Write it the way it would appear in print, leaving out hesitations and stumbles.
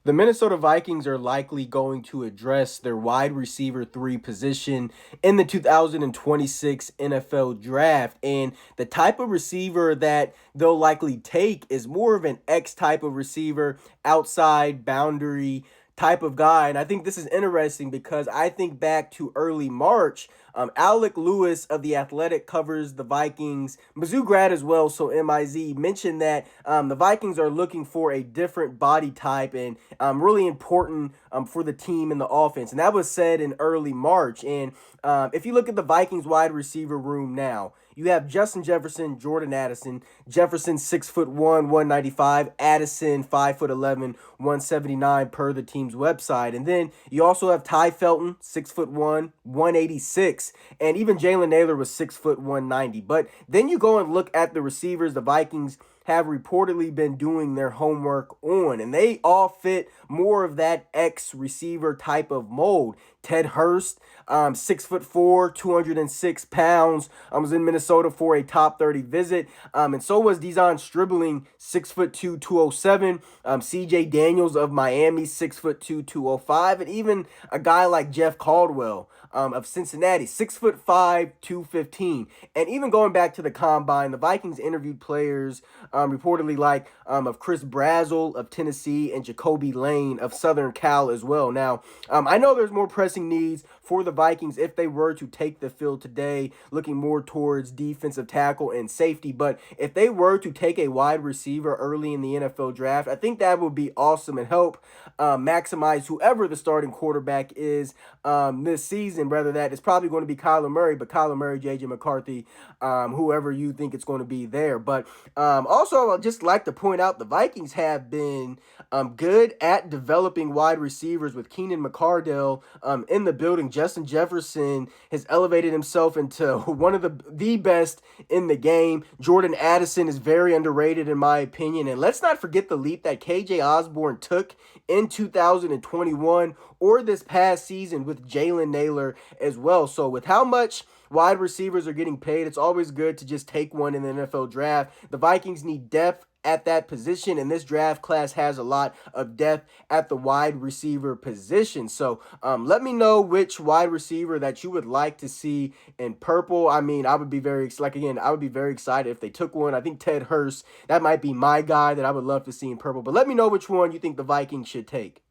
The Minnesota Vikings are likely going to address their wide receiver three position in the 2026 NFL draft. And the type of receiver that they'll likely take is more of an X type of receiver, outside boundary type of guy. And I think this is interesting because I think back to early March. Alec Lewis of The Athletic covers the Vikings, Mizzou grad as well, so MIZ, mentioned that the Vikings are looking for a different body type and really important for the team and the offense. And that was said in early March. And if you look at the Vikings wide receiver room now, you have Justin Jefferson, Jordan Addison. Jefferson 6'1", 195. Addison 5'11", 179 per the team's website. And then you also have Ty Felton, 6'1", 186. And even Jalen Naylor was 6', 190. But then you go and look at the receivers the Vikings have reportedly been doing their homework on, and they all fit more of that X receiver type of mold. Ted Hurst, 6'4", 206 pounds, was in Minnesota for a top 30 visit, and so was Dejon Stribling, 6'2", 207. C.J. Daniels of Miami, 6'2", 205, and even a guy like Jeff Caldwell of Cincinnati, 6'5", 215. And even going back to the combine, the Vikings interviewed players reportedly like of Chris Brazzell of Tennessee and Jacoby Lane of Southern Cal as well. Now, I know there's more pressing needs for the Vikings if they were to take the field today, looking more towards defensive tackle and safety. But if they were to take a wide receiver early in the NFL draft, I think that would be awesome and help maximize whoever the starting quarterback is this season. Whether that is probably going to be Kyler Murray, but Kyler Murray, J.J. McCarthy, whoever you think it's going to be there. But also, I'd just like to point out the Vikings have been good at developing wide receivers with Keenan McCardell in the building. Justin Jefferson has elevated himself into one of the best in the game. Jordan Addison is very underrated in my opinion. And let's not forget the leap that KJ Osborne took in 2021 or this past season with Jalen Naylor as well. So with how much wide receivers are getting paid, it's always good to just take one in the NFL draft. The Vikings need depth at that position, and this draft class has a lot of depth at the wide receiver position. So let me know which wide receiver that you would like to see in purple. I mean, I would be very excited if they took one. I think Ted Hurst, that might be my guy that I would love to see in purple. But let me know which one you think the Vikings should take.